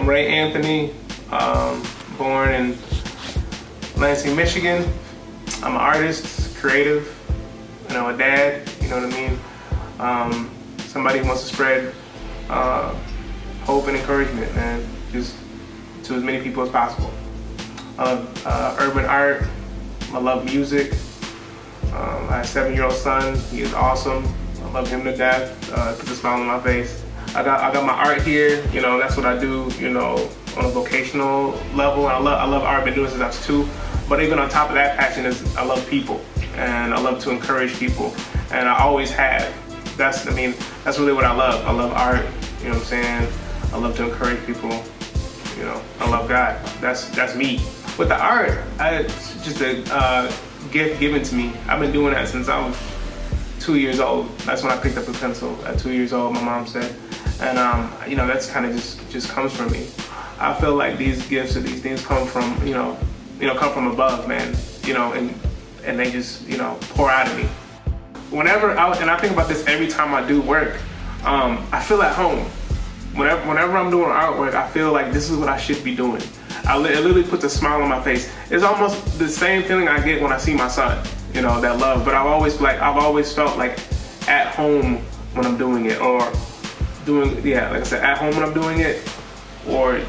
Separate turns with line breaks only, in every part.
I'm Ray Anthony, born in Lansing, Michigan. I'm an artist, creative, a dad, you know what I mean? Somebody who wants to spread hope and encouragement, man, just to as many people as possible. I love urban art, I love music. I have a 7-year-old son, he is awesome. I love him to death, puts a smile on my face. I got my art here, that's what I do, on a vocational level. I love art, been doing since I was 2. But even on top of that passion is I love people, and I love to encourage people, and I always have. That's really what I love. I love art, you know what I'm saying? I love to encourage people, I love God. That's me. With the art, it's just a gift given to me. I've been doing that since I was 2 years old. That's when I picked up a pencil at 2 years old, my mom said. And that's kind of just comes from me. I feel like these gifts or these things come from, come from above, man, and they just, pour out of me. Whenever I think about this every time I do work, I feel at home. Whenever I'm doing artwork, I feel like this is what I should be doing. It literally puts a smile on my face. It's almost the same feeling I get when I see my son, that love. But I've always felt like at home when I'm doing it, or like I said, at home when I'm doing it, or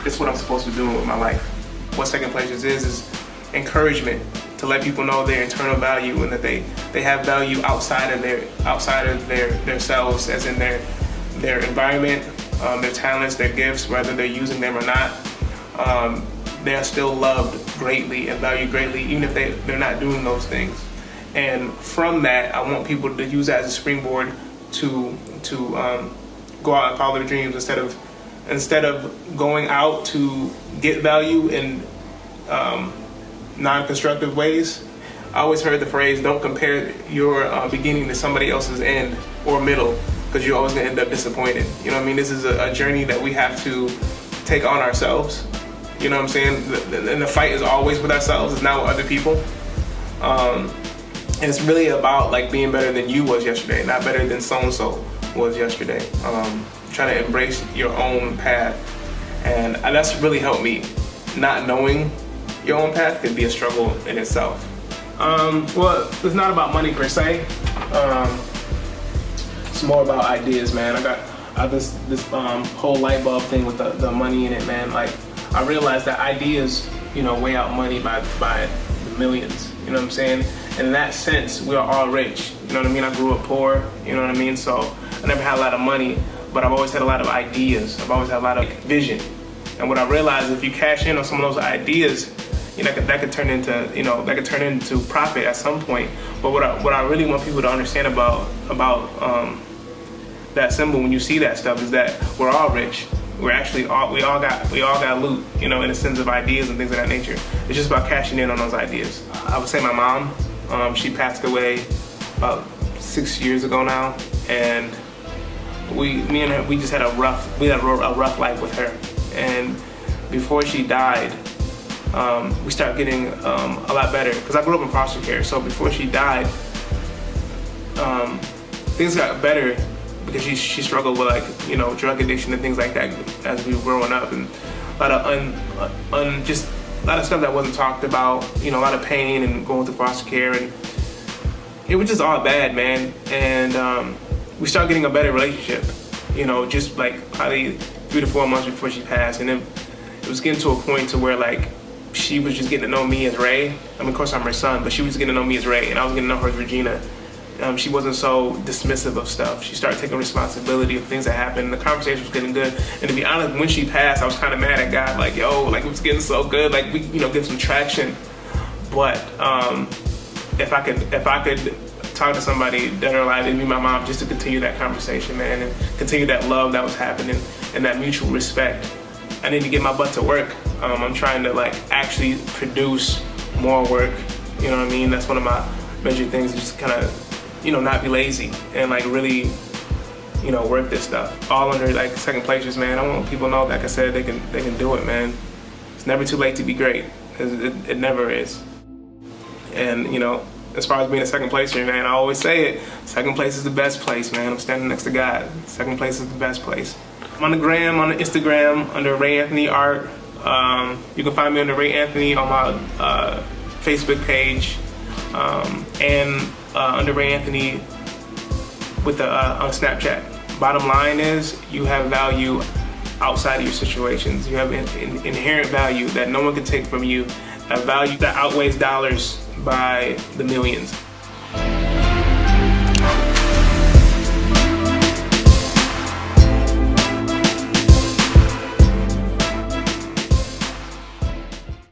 it's what I'm supposed to be doing with my life. What Second Placers is encouragement to let people know their internal value, and that they have value outside of their selves, as in their environment, their talents, their gifts, whether they're using them or not. They are still loved greatly and valued greatly, even if they're not doing those things. And from that, I want people to use that as a springboard to go out and follow their dreams, instead of going out to get value in non-constructive ways. I always heard the phrase, don't compare your beginning to somebody else's end or middle, because you're always gonna end up disappointed. You know what I mean? This is a journey that we have to take on ourselves. You know what I'm saying? And the fight is always with ourselves, it's not with other people. And it's really about like being better than you was yesterday, not better than so-and-so was yesterday. Trying to embrace your own path. And that's really helped me. Not knowing your own path can be a struggle in itself. Well, it's not about money per se. It's more about ideas, man. I got this whole light bulb thing with the money in it, man. Like, I realized that ideas, weigh out money by the millions. You know what I'm saying? And in that sense, we are all rich. You know what I mean? I grew up poor. You know what I mean? So I never had a lot of money, but I've always had a lot of ideas. I've always had a lot of vision. And what I realized, if you cash in on some of those ideas, that could turn into profit at some point. But what I really want people to understand about that symbol when you see that stuff is that we're all rich. We all got loot, in a sense of ideas and things of that nature. It's just about cashing in on those ideas. I would say my mom, she passed away about 6 years ago now, and me and her, we just had a rough life with her. And before she died, we started getting a lot better, because I grew up in foster care. So before she died, things got better, because she struggled with drug addiction and things like that as we were growing up, and a lot of just a lot of stuff that wasn't talked about, a lot of pain and going through foster care, and it was just all bad, man. And we started getting a better relationship, just like probably 3 to 4 months before she passed. And then it was getting to a point to where she was just getting to know me as Ray. Of course I'm her son, but she was getting to know me as Ray, and I was getting to know her as Regina. She wasn't so dismissive of stuff. She started taking responsibility of things that happened. The conversation was getting good. And to be honest, when she passed, I was kind of mad at God. It was getting so good. We, get some traction. But if I could talk to somebody dead or alive, it'd be my mom, just to continue that conversation, man, and continue that love that was happening and that mutual respect. I need to get my butt to work. I'm trying to actually produce more work. You know what I mean? That's one of my major things, is just kind of not be lazy and really work this stuff all under Second Placers, man. I want people to know, like I said, they can do it, man. It's never too late to be great, because it never is. And as far as being a second placer, man, I always say it, second place is the best place, man. I'm standing next to God. Second place is the best place. I'm on the gram, on the Instagram, under Ray Anthony Art. You can find me under Ray Anthony on my Facebook page, and under Ray Anthony with on Snapchat. Bottom line is, you have value outside of your situations. You have inherent value that no one can take from you, a value that outweighs dollars by the millions.